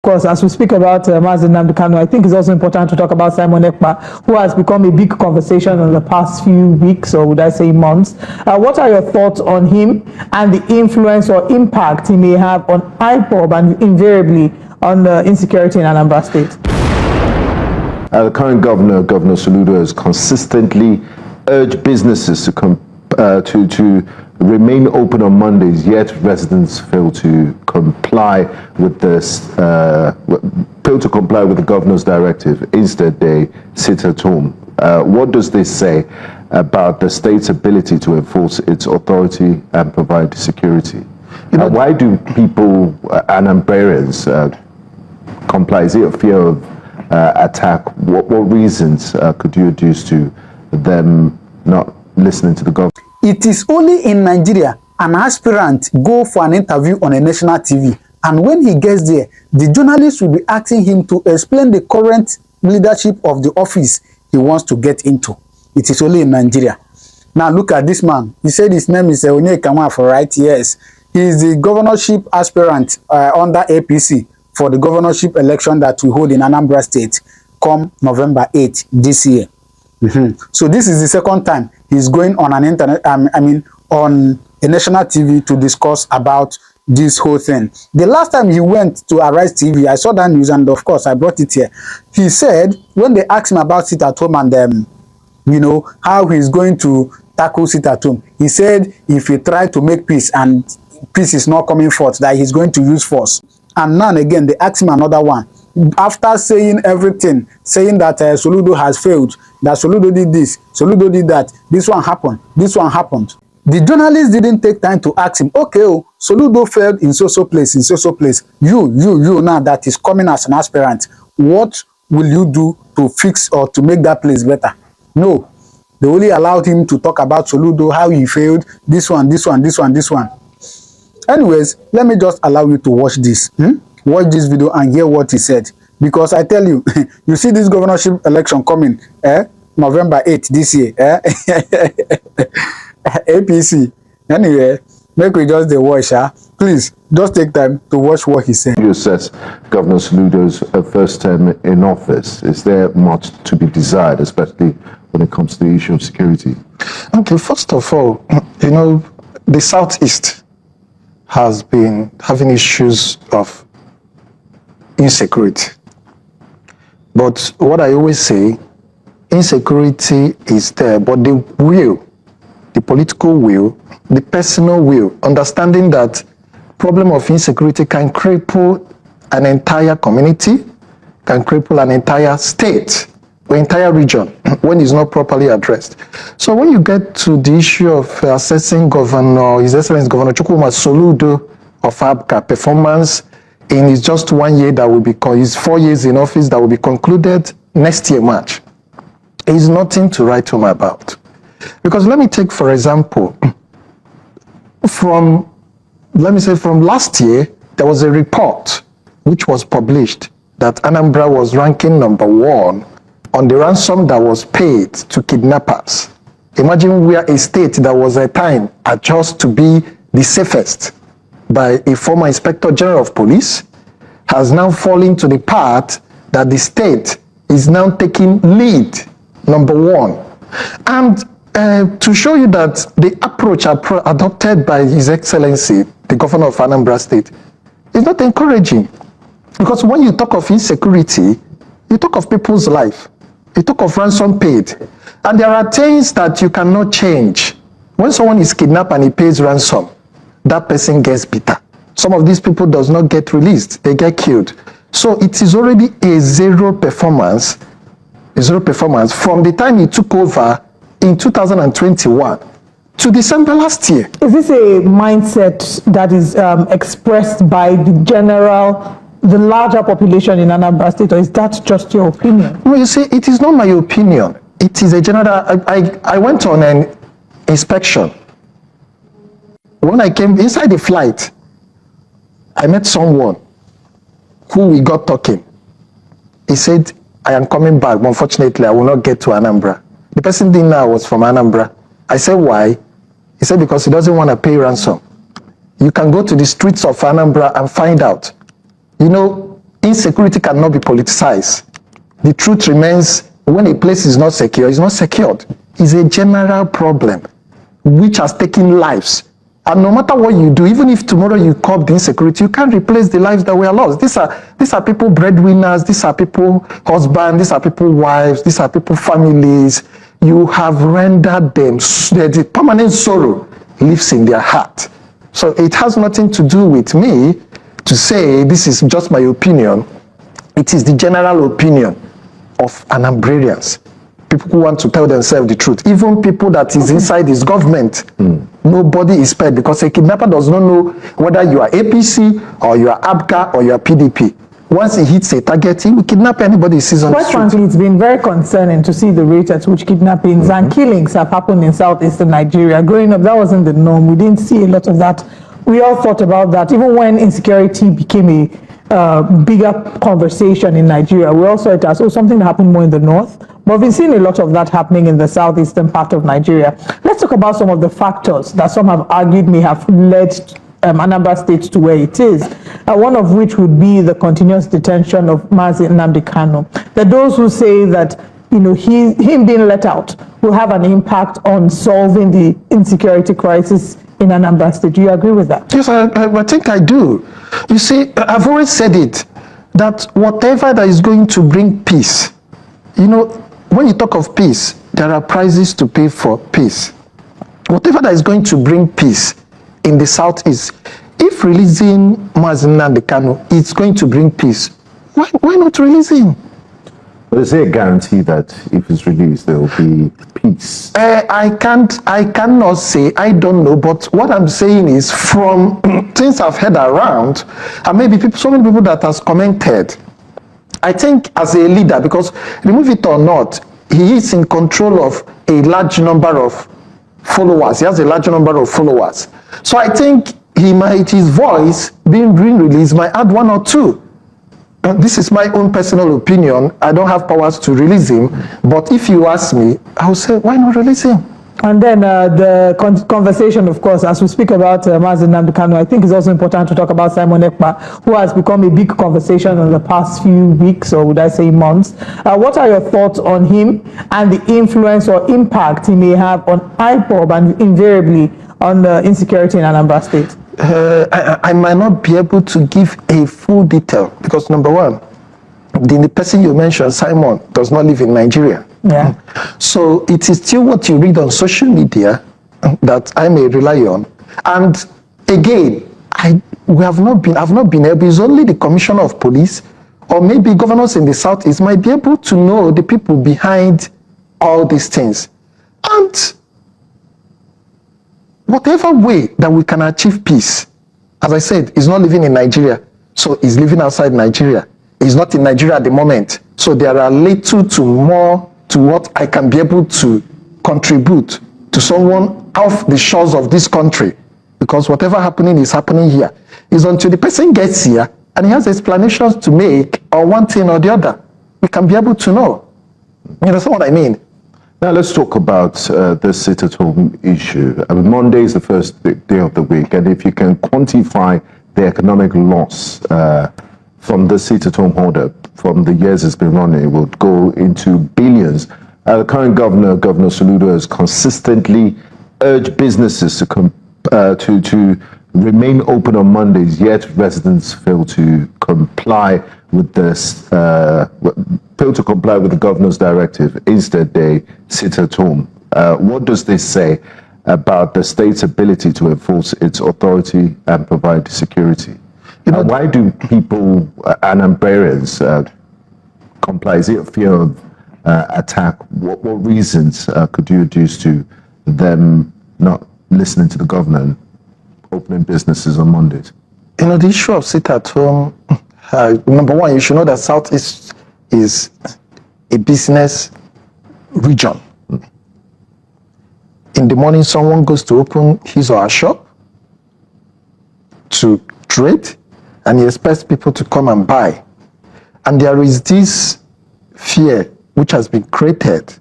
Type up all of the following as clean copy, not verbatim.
Of course, as we speak about Mazi Nnamdi Kanu, I think it's also important to talk about Simon Ekpa, who has become a big conversation in the past few weeks, or would I say months. What are your thoughts on him and the influence or impact he may have on IPOB and invariably on the insecurity in Anambra State? The current governor, Governor Soludo, has consistently urged businesses to remain open on Mondays, yet residents fail to comply with this, the governor's directive. Instead, they sit at home. What does this say about the state's ability to enforce its authority and provide security? Why do people, Anambrarians, comply? Is it a fear of attack? What reasons could you adduce to them not listening to the government? It is only in Nigeria an aspirant go for an interview on a national TV, and when he gets there, the journalist will be asking him to explain the current leadership of the office he wants to get into. It is only in Nigeria. Now look at this man. He said his name is Onyekama, right? Yes. He is the governorship aspirant under APC for the governorship election that we hold in Anambra State come November 8 this year. So this is the second time he's going on an on a national TV to discuss about this whole thing. The last time he went to Arise TV, I saw that news, and of course I brought it here. He said when they asked him about sit at home and you know, how he's going to tackle sit at home, he said if he tried to make peace and peace is not coming forth, that he's going to use force. And now again they asked him another one. After saying everything, saying that Soludo has failed, that Soludo did this, Soludo did that, this one happened, this one happened. The journalist didn't take time to ask him, okay, Soludo failed in so-so place, in so-so place. You now that is coming as an aspirant, what will you do to fix or to make that place better? No, they only allowed him to talk about Soludo, how he failed, this one, this one, this one, this one. Anyways, let me just allow you to watch this. Watch this video and hear what he said, because I tell you, you see this governorship election coming, November 8 this year, APC. Anyway, make we just the watch. Please just take time to watch what he said. You assess Governor Soludo's first term in office. Is there much to be desired, especially when it comes to the issue of security? Okay, first of all, you know, the Southeast has been having issues of insecurity. But what I always say, insecurity is there, but the will, the political will, the personal will, understanding that problem of insecurity can cripple an entire community, can cripple an entire state or entire region when it's not properly addressed. So when you get to the issue of assessing Governor, His Excellency Governor Chukwuma Soludo of APC performance in his just 1 year that will be, his 4 years in office that will be concluded next year, March, is nothing to write home about. Because let me take, for example, from last year, there was a report which was published that Anambra was ranking #1 on the ransom that was paid to kidnappers. Imagine we are a state that was at time adjudged to be the safest by a former Inspector General of Police, has now fallen to the part that the state is now taking lead, #1. And to show you that the approach adopted by His Excellency, the Governor of Anambra State, is not encouraging. Because when you talk of insecurity, you talk of people's life, you talk of ransom paid, and there are things that you cannot change. When someone is kidnapped and he pays ransom, that person gets bitter. Some of these people does not get released, they get killed. So it is already a zero performance from the time he took over in 2021 to December last year. Is this a mindset that is expressed by the larger population in Anambra State, or is that just your opinion? No, you see, it is not my opinion. It is a general. I went on an inspection. When I came inside the flight, I met someone who we got talking. He said, I am coming back, but unfortunately, I will not get to Anambra. The person didn't know I was from Anambra. I said, why? He said, because he doesn't want to pay ransom. You can go to the streets of Anambra and find out. You know, insecurity cannot be politicized. The truth remains, when a place is not secure, it's not secured. It's a general problem which has taken lives. And no matter what you do, even if tomorrow you curb the insecurity, you can't replace the lives that were lost. These are people breadwinners, these are people husbands, these are people wives, these are people families. You have rendered them, the permanent sorrow lives in their heart. So it has nothing to do with me to say this is just my opinion. It is the general opinion of Annambrarians. People who want to tell themselves the truth. Even people that is inside this government, nobody is spared, because a kidnapper does not know whether you are APC or you are APCA or you are PDP. Once he hits a target, he will kidnap anybody he sees on the street. Quite frankly, it's been very concerning to see the rate at which kidnappings and killings have happened in southeastern Nigeria. Growing up, that wasn't the norm. We didn't see a lot of that. We all thought about that. Even when insecurity became a bigger conversation in Nigeria, we also saw it as something that happened more in the north. But we've seen a lot of that happening in the southeastern part of Nigeria. Let's talk about some of the factors that some have argued may have led Anambra State to where it is. One of which would be the continuous detention of Mazi Nnamdi Kanu. There are those who say that him being let out will have an impact on solving the insecurity crisis in Anambra State. Do you agree with that? Yes, I think I do. You see, I've always said it, that whatever that is going to bring peace, when you talk of peace, there are prices to pay for peace. Whatever that is going to bring peace in the southeast, if releasing Mazi Nnamdi Kanu, it's going to bring peace, why not release him? But is there a guarantee that if it's released, there will be peace? I cannot say, I don't know, but what I'm saying is from things I've heard around, and maybe so many people that has commented, I think as a leader, because remove it or not, he is in control of a large number of followers. He has a large number of followers. So I think his voice being released might add one or two. This is my own personal opinion. I don't have powers to release him. But if you ask me, I would say, why not release him? And then the conversation, of course, as we speak about Mazi Nnamdi Kanu, I think it's also important to talk about Simon Ekpa, who has become a big conversation in the past few weeks, or would I say months. What are your thoughts on him and the influence or impact he may have on IPOB and invariably on the insecurity in Anambra State? I might not be able to give a full detail because, number one, the person you mentioned, Simon, does not live in Nigeria. Yeah. So it is still what you read on social media that I may rely on. And again, I've not been able, it's only the Commissioner of Police or maybe governors in the Southeast might be able to know the people behind all these things. And whatever way that we can achieve peace, as I said, he's not living in Nigeria, so he's living outside Nigeria. He's not in Nigeria at the moment. So there are little to more to what I can be able to contribute to someone off the shores of this country. Because whatever happening is happening here. It's until the person gets here and he has explanations to make on one thing or the other, we can be able to know. You understand what I mean? Now let's talk about the sit-at-home issue. I mean, Monday is the first day of the week, and if you can quantify the economic loss from the sit-at-home order, from the years it's been running, it will go into billions. The current governor, Governor Soludo, has consistently urged businesses to remain open on Mondays, yet residents fail to comply with this. Fail to comply with the governor's directive. Instead, they sit at home. What does this say about the state's ability to enforce its authority and provide security? Why do people, Annambrarians, comply? Is it a fear of attack? What reasons could you adduce to them not listening to the governor and opening businesses on Mondays? The issue of sit at home, number one, you should know that Southeast is a business region. In the morning, someone goes to open his or her shop to trade, and he expects people to come and buy. And there is this fear which has been created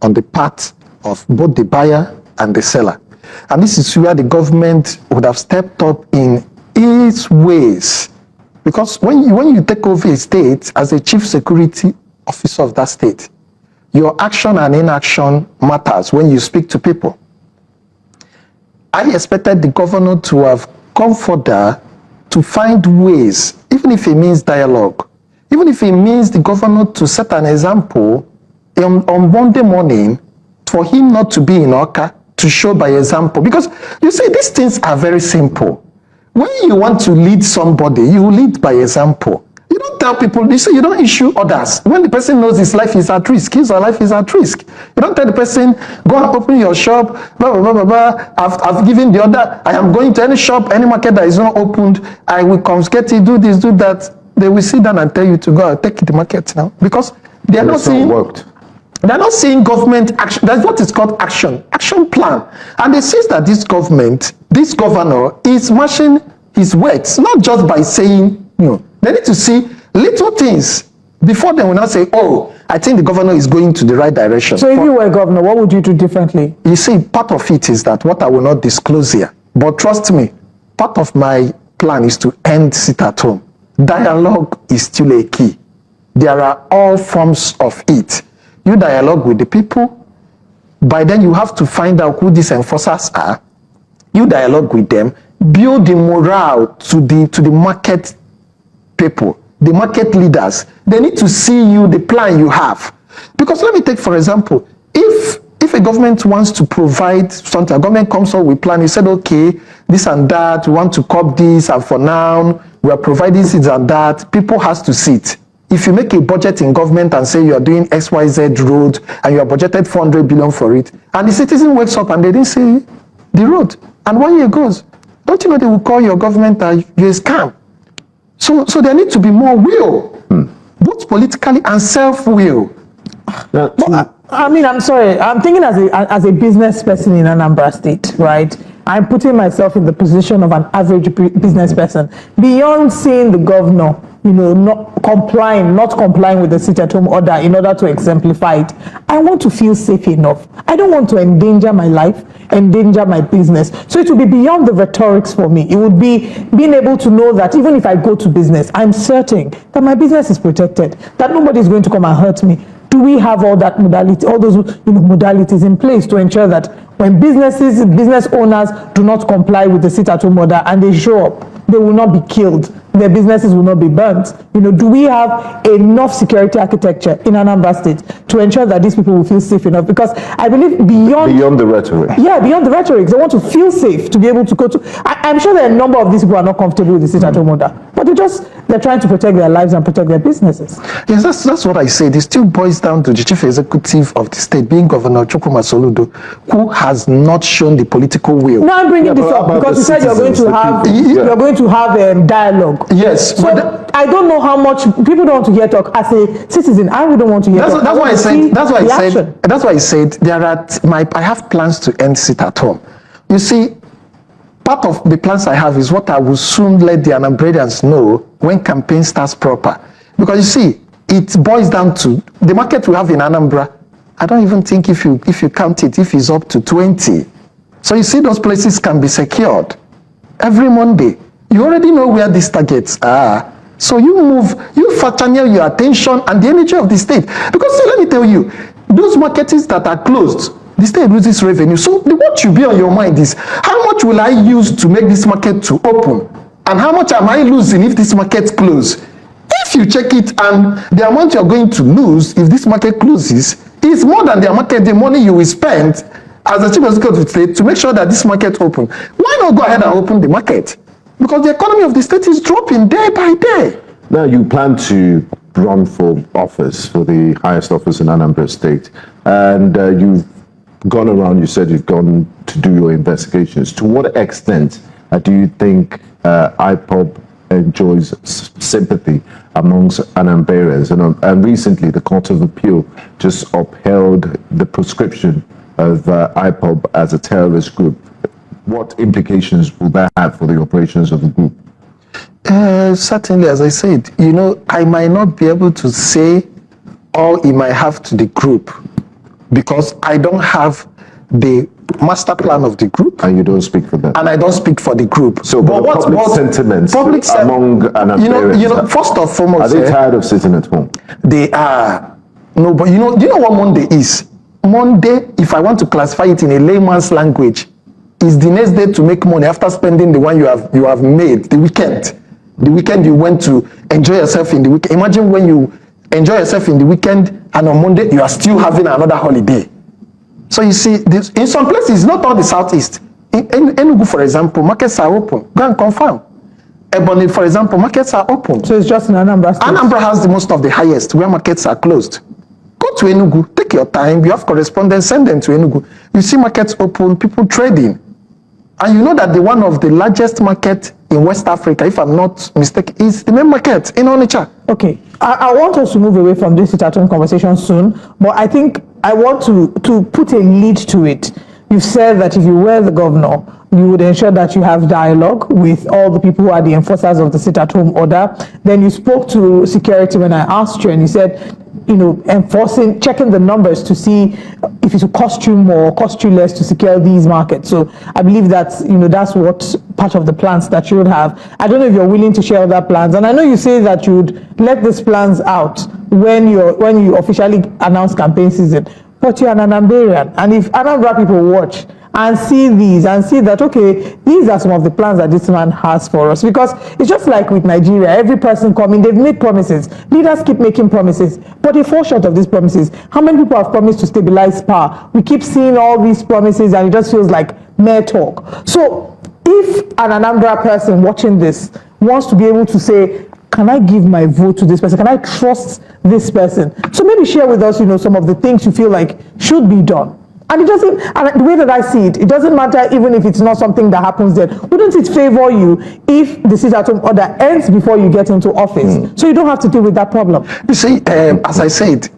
on the part of both the buyer and the seller. And this is where the government would have stepped up in its ways Because when you take over a state as a chief security officer of that state, your action and inaction matters when you speak to people. I expected the governor to have come further to find ways, even if it means dialogue, even if it means the governor to set an example on Monday morning for him not to be in Oka, to show by example. Because you see, these things are very simple. When you want to lead somebody, you lead by example. You don't tell people, you say you don't issue orders. When the person knows his life is at risk, his or life is at risk. You don't tell the person, go and open your shop, blah, blah, blah, blah, blah. I've given the order, I am going to any shop, any market that is not opened, I will confiscate it, do this, do that. They will sit down and tell you to go and take the market now. Because they are not seeing... They're not seeing government action. That's what is called action plan. And they see that this governor is matching his words, not just by saying, they need to see little things before they will not say, oh, I think the governor is going to the right direction. So if you were governor, what would you do differently? You see, part of it is that what I will not disclose here. But trust me, part of my plan is to end sit at home. Dialogue is still a key. There are all forms of it. You dialogue with the people. By then, you have to find out who these enforcers are. You dialogue with them. Build the morale to the market people, the market leaders. They need to see you, the plan you have. Because let me take, for example, if a government wants to provide something, a government comes up with plan, you said, okay, this and that, we want to cop this, and for now, we are providing this and that. People has to sit. If you make a budget in government and say you are doing XYZ road and you are budgeted 400 billion for it, and the citizen wakes up and they didn't see the road, and 1 year goes, don't you know they will call your government a scam? So there needs to be more will, both politically and self-will. I mean, I'm sorry. I'm thinking as a business person in Anambra State, right? I'm putting myself in the position of an average business person. Beyond seeing the governor, not complying with the sit-at-home order in order to exemplify it, I want to feel safe enough. I don't want to endanger my life, endanger my business. So it will be beyond the rhetorics for me. It would be being able to know that even if I go to business, I'm certain that my business is protected, that nobody is going to come and hurt me. Do we have all that modality, all those modalities in place to ensure that when business owners do not comply with the sit-at-home order and they show up, they will not be killed, their businesses will not be burnt? Do we have enough security architecture in Anambra State to ensure that these people will feel safe enough? Because I believe beyond the rhetoric. Yeah, beyond the rhetoric, they want to feel safe to be able to go to. I'm sure that a number of these people are not comfortable with the sit-at-home order, but they're trying to protect their lives and protect their businesses. Yes, that's what I said. It still boils down to the chief executive of the state, being Governor Soludo, who has not shown the political will. No, I'm bringing this up because you said you're going to have dialogue. Yes. So I don't know how much people don't want to hear talk. As a citizen, I wouldn't want to hear talk. That's why I said I have plans to end sit at home. You see, part of the plans I have is what I will soon let the Anambradians know when campaign starts proper. Because you see, it boils down to the market we have in Anambra. I don't even think if you count it, if it's up to 20. So you see, those places can be secured every Monday. You already know where these targets are. So you channel your attention and the energy of the state. Because see, let me tell you, those markets that are closed, the state loses revenue. So what should be on your mind is, how much will I use to make this market to open? And how much am I losing if this market closes? If you check it and the amount you're going to lose if this market closes is more than the money you will spend as the chief executive of the state to make sure that this market open. Why not go ahead and open the market? Because the economy of the state is dropping day by day. Now, you plan to run for office, for the highest office in Anambra State, and you've gone around, you said you've gone to do your investigations. To what extent do you think IPOB enjoys sympathy amongst Anambrans? And recently, the Court of Appeal just upheld the proscription of IPOB as a terrorist group. What implications will that have for the operations of the group? Certainly, as I said, I might not be able to say all it might have to the group because I don't have the master plan of the group. And you don't speak for them. And I don't speak for the group. So, but public sentiments among Anambarians, first and foremost, are they tired of sitting at home? They are. No, but do you know what Monday is? Monday, if I want to classify it in a layman's language, is the next day to make money after spending the one you have made the weekend. The weekend you went to enjoy yourself in the weekend. Imagine when you enjoy yourself in the weekend and on Monday you are still having another holiday. So you see, this, in some places, not all the southeast. In Enugu, for example, markets are open. Go and confirm. Ebonyi, for example, markets are open. So it's just in Anambra State. Anambra has the most of the highest where markets are closed. Go to Enugu, take your time. You have correspondence, send them to Enugu. You see markets open, people trading. And you know that the one of the largest market in West Africa, if I'm not mistaken, is the main market in Onitsha. Okay, I want us to move away from this sit-at-home conversation soon, but I think I want to put a lead to it. You've said that if you were the governor, you would ensure that you have dialogue with all the people who are the enforcers of the sit-at-home order. Then you spoke to security when I asked you, and you said, you know, checking the numbers to see if it will cost you more or cost you less to secure these markets. So I believe that's, you know, that's what part of the plans that you would have. I don't know if you're willing to share other plans, and I know you say that you would let these plans out when you officially announce campaign season, but you're an Anambarian, and if Anambra people watch and see these and see that, okay, these are some of the plans that this man has for us. Because it's just like with Nigeria, every person coming, they've made promises. Leaders keep making promises, but they fall short of these promises. How many people have promised to stabilize power? We keep seeing all these promises and it just feels like mere talk. So if an Anambra person watching this wants to be able to say, can I give my vote to this person? Can I trust this person? So maybe share with us, you know, some of the things you feel like should be done. And it doesn't, and the way that I see it, it doesn't matter even if it's not something that happens then. Wouldn't it favor you if the sit-at-home order ends before you get into office? So you don't have to deal with that problem. You see, as I said,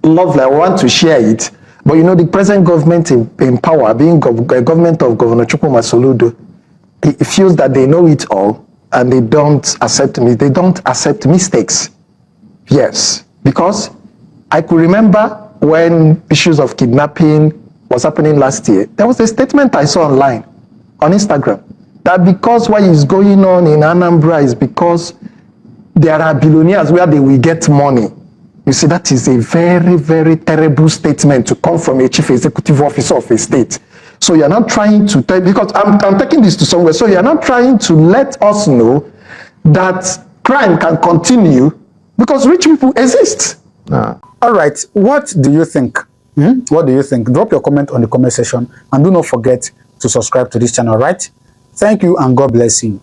lovely, I want to share it. But you know, the present government in power, being government of Governor Chukwuma Soludo, it feels that they know it all and they don't accept me. They don't accept mistakes. Yes, because I could remember when issues of kidnapping was happening last year, there was a statement I saw online, on Instagram, that because what is going on in Anambra is because there are billionaires where they will get money. You see, that is a very, very terrible statement to come from a chief executive officer of a state. So you're not trying to tell, because I'm taking this to somewhere, so you're not trying to let us know that crime can continue because rich people exist. All right, what do you think? What do you think? Drop your comment on the comment section and do not forget to subscribe to this channel, right? Thank you and God bless you.